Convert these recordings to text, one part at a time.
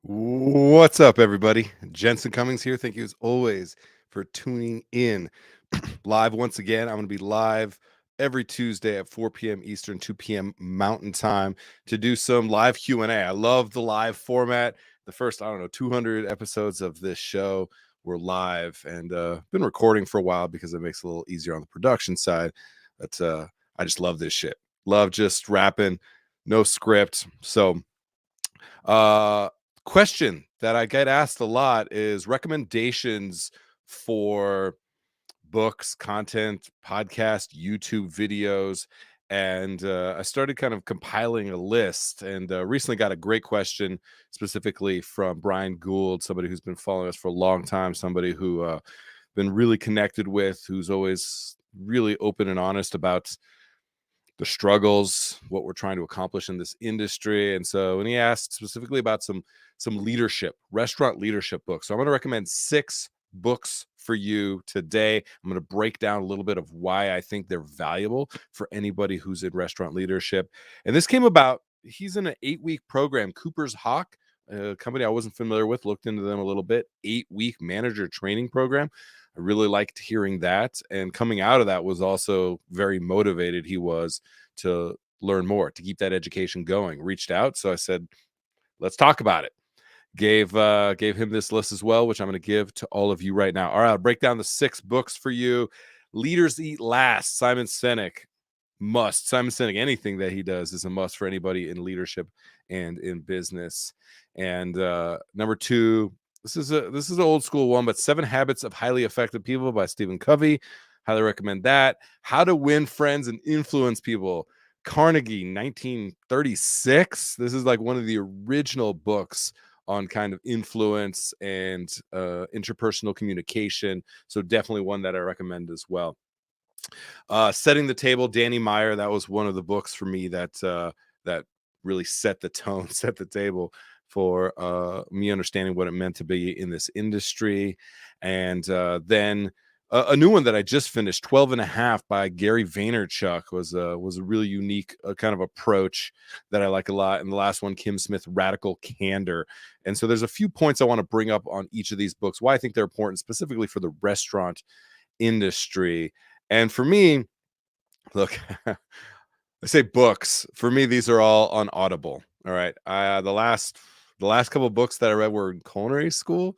What's up, everybody? Jensen Cummings here. Thank you, as always, for tuning in live once again. I'm going to be live every Tuesday at 4 p.m. Eastern, 2 p.m. Mountain Time to do some live Q&A. I love the live format. The first, 200 episodes of this show were live, and been recording for a while because it makes it a little easier on the production side. But I just love this shit. Love just rapping, no script. So uh question that I get asked a lot is recommendations for books, content, podcast, YouTube videos. And I started kind of compiling a list, and recently got a great question specifically from Brian Gould, somebody who's been following us for a long time, somebody who been really connected with, who's always really open and honest about the struggles, what we're trying to accomplish in this industry. And so when he asked specifically about some leadership, restaurant leadership books, so I'm going to recommend 6 books for you today. I'm going to break down a little bit of why I think they're valuable for anybody who's in restaurant leadership. And this came about, he's in an 8-week program, Cooper's Hawk, a company I wasn't familiar with, looked into them a little bit, 8-week manager training program. I really liked hearing that. And coming out of that was also very motivated. He was to learn more, to keep that education going. Reached out. So I said, let's talk about it. Gave him this list as well, which I'm going to give to all of you right now. All right, I'll break down the 6 books for you. Leaders Eat Last, Simon Sinek. Must. Simon Sinek, anything that he does is a must for anybody in leadership and in business. And number 2, this is an old school one, but 7 Habits of Highly Effective People by Stephen Covey. Highly recommend that. How to Win Friends and Influence People, Carnegie, 1936. This is like one of the original books on kind of influence and interpersonal communication. So definitely one that I recommend as well. Setting the Table, Danny Meyer. That was one of the books for me that really set the tone, set the table for me understanding what it meant to be in this industry. And then a new one that I just finished, 12 and a Half by Gary Vaynerchuk, was a really unique kind of approach that I like a lot. And the last one, Kim Smith, Radical Candor. And so there's a few points I want to bring up on each of these books, why I think they're important specifically for the restaurant industry. And for me, look, I say books. For me, these are all on Audible. All right. The last couple of books that I read were in culinary school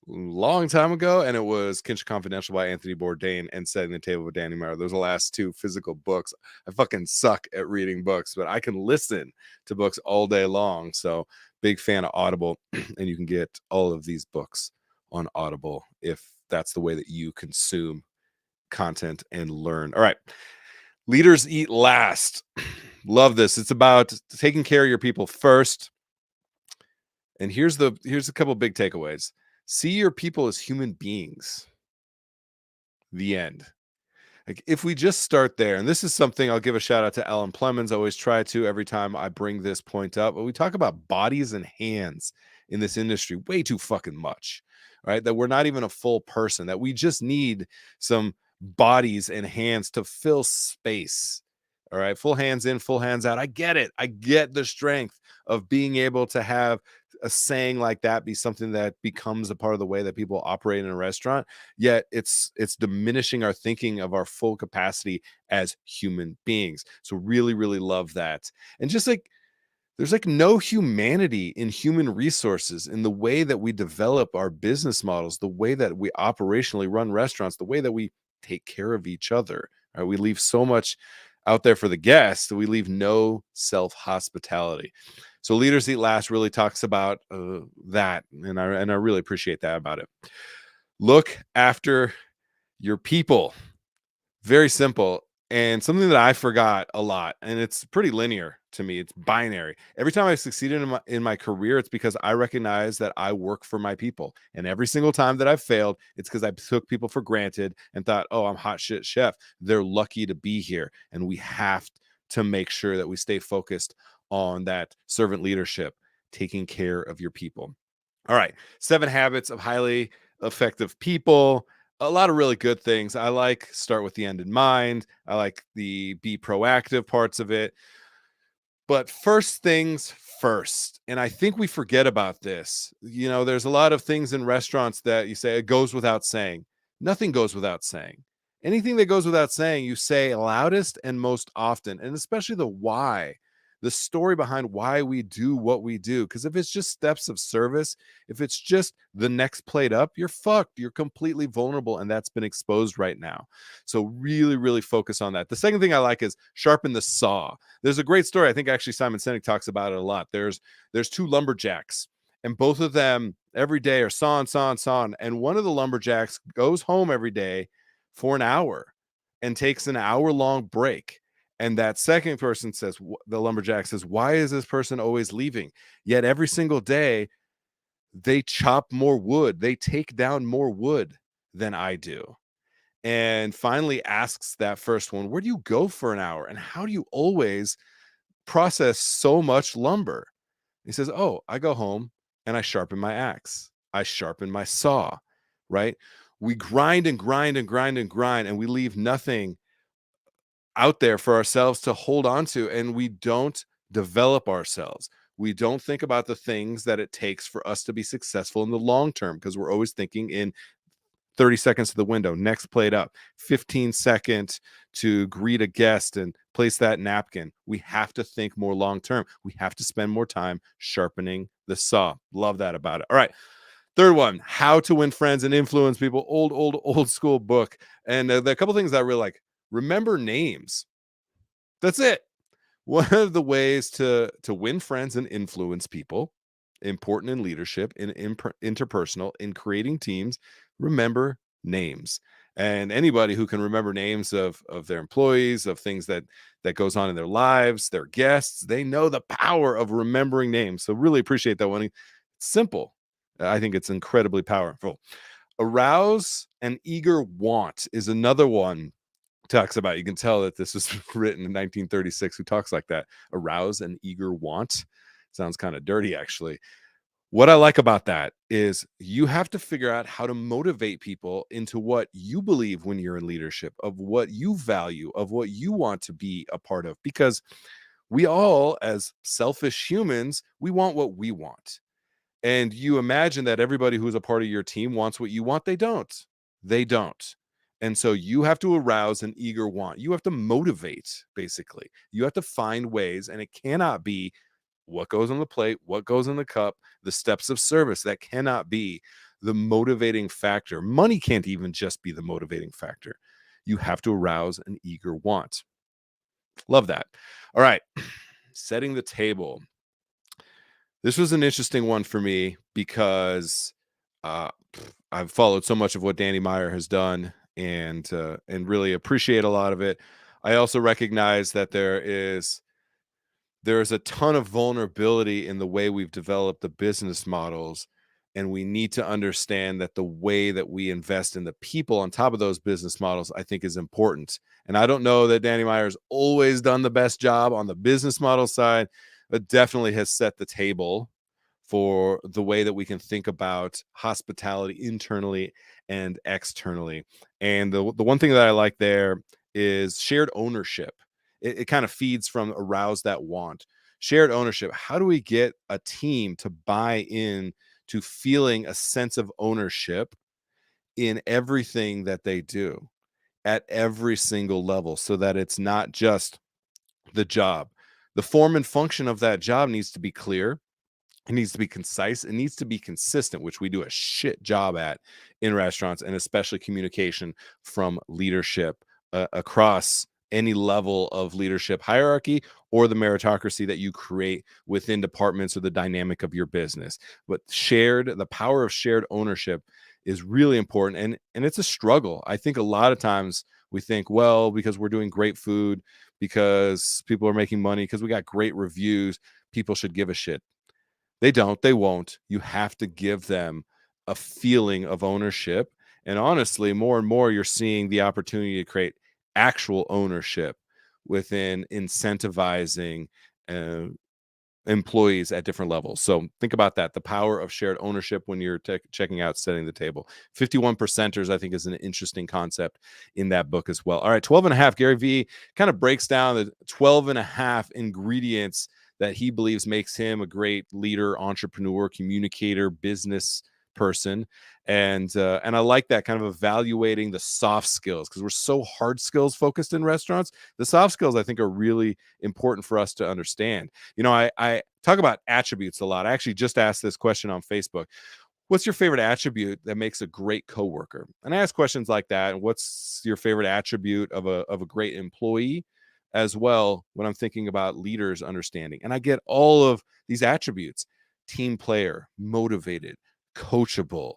a long time ago, and it was Kitchen Confidential by Anthony Bourdain and Setting the Table with Danny Meyer. Those are the last 2 physical books. I fucking suck at reading books, but I can listen to books all day long. So big fan of Audible, and you can get all of these books on Audible if that's the way that you consume content and learn. All right. Leaders Eat Last. Love this. It's about taking care of your people first. And here's a couple big takeaways. See your people as human beings. The end. Like, if we just start there, and this is something I'll give a shout out to Alan Plemons. I always try to every time I bring this point up, but we talk about bodies and hands in this industry way too fucking much, right? That we're not even a full person, that we just need some bodies and hands to fill space. All right, full hands in, full hands out. I get it. I get the strength of being able to have a saying like that be something that becomes a part of the way that people operate in a restaurant. Yet it's diminishing our thinking of our full capacity as human beings. So really, really love that. And just like there's like no humanity in human resources, in the way that we develop our business models, the way that we operationally run restaurants, the way that we take care of each other. Right? We leave so much out there for the guests that we leave no self hospitality. So Leaders Eat Last really talks about that, and I really appreciate that about it. Look after your people. Very simple. And something that I forgot a lot, and it's pretty linear to me. It's binary. Every time I've succeeded in my career, it's because I recognize that I work for my people. And every single time that I've failed, it's because I took people for granted and thought, oh, I'm hot shit chef. They're lucky to be here. And we have to make sure that we stay focused on that servant leadership, taking care of your people. All right. 7 Habits of Highly Effective People. A lot of really good things. I like start with the end in mind. I like the be proactive parts of it. But first things first, and I think we forget about this. There's a lot of things in restaurants that you say it goes without saying. Nothing goes without saying. Anything that goes without saying, you say loudest and most often, and especially the why, the story behind why we do what we do. Because if it's just steps of service, if it's just the next plate up, you're fucked. You're completely vulnerable, and that's been exposed right now. So really, really focus on that. The second thing I like is sharpen the saw. There's a great story. I think actually Simon Sinek talks about it a lot. There's two lumberjacks, and both of them every day are sawing, and one of the lumberjacks goes home every day for an hour and takes an hour-long break. And that second person says, the lumberjack says, why is this person always leaving? Yet every single day they chop more wood, they take down more wood than I do. And finally asks that first one, where do you go for an hour? And how do you always process so much lumber? He says, oh, I go home and I sharpen my axe. I sharpen my saw, right? We grind and grind and grind and grind, and we leave nothing out there for ourselves to hold on to, and we don't develop ourselves. We don't think about the things that it takes for us to be successful in the long term, because we're always thinking in 30 seconds to the window, next plate up, 15 seconds to greet a guest and place that napkin. We have to think more long term. We have to spend more time sharpening the saw. Love that about it. All right. Third one, How to Win Friends and Influence People. Old school book. And there are a couple things that I really like. Remember names. That's it. One of the ways to win friends and influence people, important in leadership, in interpersonal, in creating teams, remember names. And anybody who can remember names of their employees, of things that goes on in their lives, their guests, they know the power of remembering names. So really appreciate that one. It's simple. I think it's incredibly powerful. Arouse an eager want is another one talks about. You can tell that this was written in 1936. Who talks like that? Arouse an eager want. Sounds kind of dirty, actually. What I like about that is you have to figure out how to motivate people into what you believe when you're in leadership, of what you value, of what you want to be a part of. Because we all, as selfish humans, we want what we want. And you imagine that everybody who's a part of your team wants what you want. They don't. They don't. And so you have to arouse an eager want. You have to motivate, basically. You have to find ways, and it cannot be what goes on the plate, what goes in the cup, the steps of service. That cannot be the motivating factor. Money can't even just be the motivating factor. You have to arouse an eager want. Love that. All right. Setting the table. This was an interesting one for me because uh, I've followed so much of what Danny Meyer has done, and really appreciate a lot of it. I also recognize that there is a ton of vulnerability in the way we've developed the business models, and we need to understand that the way that we invest in the people on top of those business models, I think, is important. And I don't know that Danny Meyer's always done the best job on the business model side, but definitely has set the table for the way that we can think about hospitality internally and externally. And the one thing that I like there is shared ownership. It kind of feeds from arouse that want. Shared ownership. How do we get a team to buy in to feeling a sense of ownership in everything that they do at every single level, so that it's not just the job? The form and function of that job needs to be clear. It needs to be concise. It needs to be consistent, which we do a shit job at in restaurants, and especially communication from leadership across any level of leadership hierarchy or the meritocracy that you create within departments or the dynamic of your business. But the power of shared ownership is really important. And it's a struggle. I think a lot of times we think, well, because we're doing great food, because people are making money, because we got great reviews, people should give a shit. They don't, they won't. You have to give them a feeling of ownership. And honestly, more and more, you're seeing the opportunity to create actual ownership within incentivizing uh, employees at different levels. So think about that, the power of shared ownership when you're checking out, setting the table. 51 percenters, I think, is an interesting concept in that book as well. All right, 12 and a half. Gary Vee kind of breaks down the 12 and a half ingredients that he believes makes him a great leader, entrepreneur, communicator, business person. And I like that, kind of evaluating the soft skills, because we're so hard skills focused in restaurants. The soft skills, I think, are really important for us to understand. I talk about attributes a lot. I actually just asked this question on Facebook. What's your favorite attribute that makes a great coworker? And I ask questions like that. And what's your favorite attribute of a great employee as well, when I'm thinking about leaders understanding? And I get all of these attributes: team player, motivated, coachable,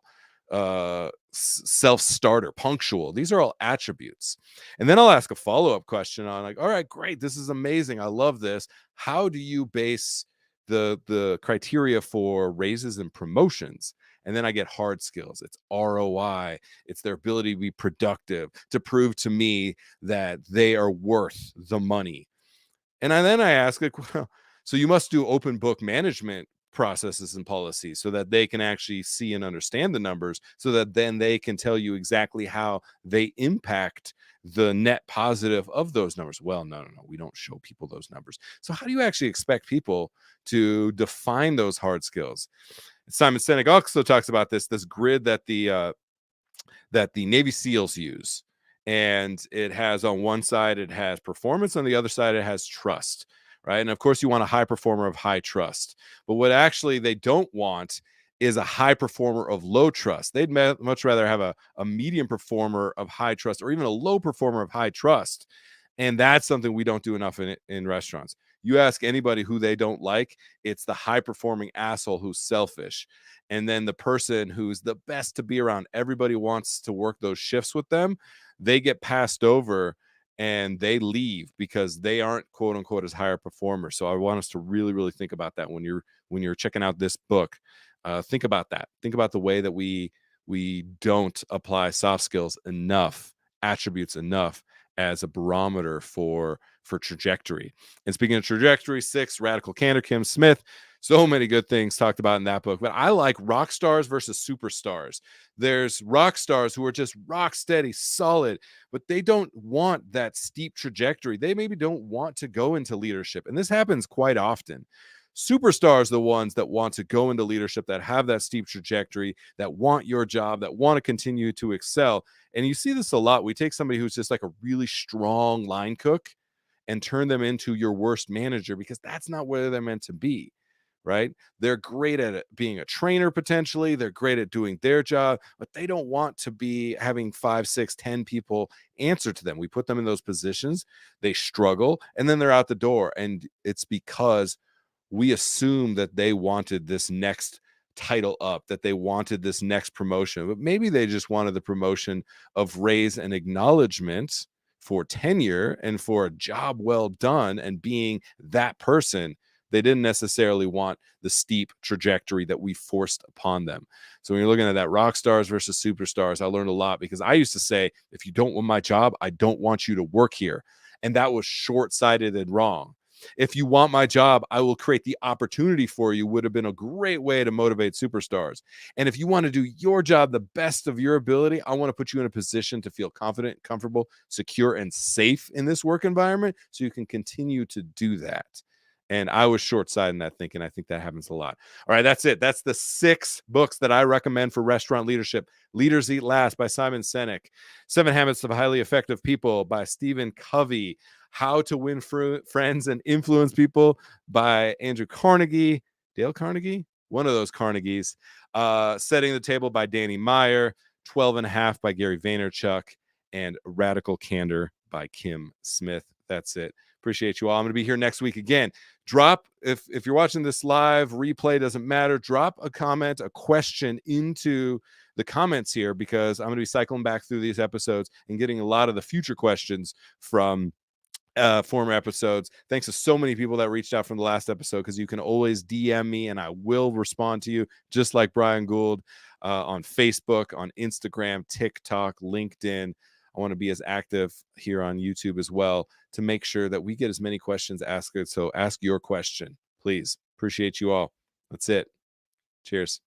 self-starter, punctual. These are all attributes. And then I'll ask a follow-up question on, like, all right, great, this is amazing, I love this. How do you base the criteria for raises and promotions? And then I get hard skills. It's ROI. It's their ability to be productive, to prove to me that they are worth the money. And then I ask, like, well, so you must do open book management processes and policies so that they can actually see and understand the numbers, so that then they can tell you exactly how they impact the net positive of those numbers. Well, no, we don't show people those numbers. So how do you actually expect people to define those hard skills? Simon Sinek also talks about this grid that the Navy SEALs use. And it has, on one side, it has performance, on the other side, it has trust, right? And of course, you want a high performer of high trust. But what actually they don't want is a high performer of low trust. They'd much rather have a medium performer of high trust, or even a low performer of high trust. And that's something we don't do enough in restaurants. You ask anybody who they don't like, it's the high performing asshole who's selfish. And then the person who's the best to be around, everybody wants to work those shifts with them, they get passed over and they leave because they aren't, quote unquote, as higher performers. So I want us to really, really think about that when you're checking out this book. Think about that. Think about the way that we don't apply soft skills enough, attributes enough, as a barometer for trajectory. And speaking of trajectory, 6, Radical Candor, Kim Smith. So many good things talked about in that book. But I like rock stars versus superstars. There's rock stars who are just rock steady, solid, but they don't want that steep trajectory. They maybe don't want to go into leadership. And this happens quite often. Superstars, the ones that want to go into leadership, that have that steep trajectory, that want your job, that want to continue to excel. And you see this a lot. We take somebody who's just like a really strong line cook and turn them into your worst manager, because that's not where they're meant to be, right? They're great at being a trainer, potentially. They're great at doing their job, but they don't want to be having 5, 6, 10 people answer to them. We put them in those positions, they struggle, and then they're out the door. And it's because we assume that they wanted this next title up, that they wanted this next promotion, but maybe they just wanted the promotion of raise and acknowledgement for tenure and for a job well done and being that person. They didn't necessarily want the steep trajectory that we forced upon them. So when you're looking at that rock stars versus superstars, I learned a lot, because I used to say, if you don't want my job, I don't want you to work here. And that was short-sighted and wrong. If you want my job, I will create the opportunity for you, would have been a great way to motivate superstars. And if you want to do your job the best of your ability, I want to put you in a position to feel confident, comfortable, secure, and safe in this work environment, so you can continue to do that. And I was short-sighted in that thinking. I think that happens a lot. All right, that's it. That's the 6 books that I recommend for restaurant leadership. Leaders Eat Last by Simon Sinek. 7 Habits of Highly Effective People by Stephen Covey. How to Win Friends and Influence People by Andrew Carnegie. Dale Carnegie? One of those Carnegies. Setting the Table by Danny Meyer. 12 and a Half by Gary Vaynerchuk. And Radical Candor by Kim Smith. That's it. Appreciate you all. I'm going to be here next week again. Drop, if you're watching this live, replay, doesn't matter, drop a comment, a question into the comments here, because I'm going to be cycling back through these episodes and getting a lot of the future questions from former episodes. Thanks to so many people that reached out from the last episode, because you can always DM me and I will respond to you, just like Brian Gould, on Facebook, on Instagram, TikTok, LinkedIn. I want to be as active here on YouTube as well, to make sure that we get as many questions asked. So ask your question, please. Appreciate you all. That's it. Cheers.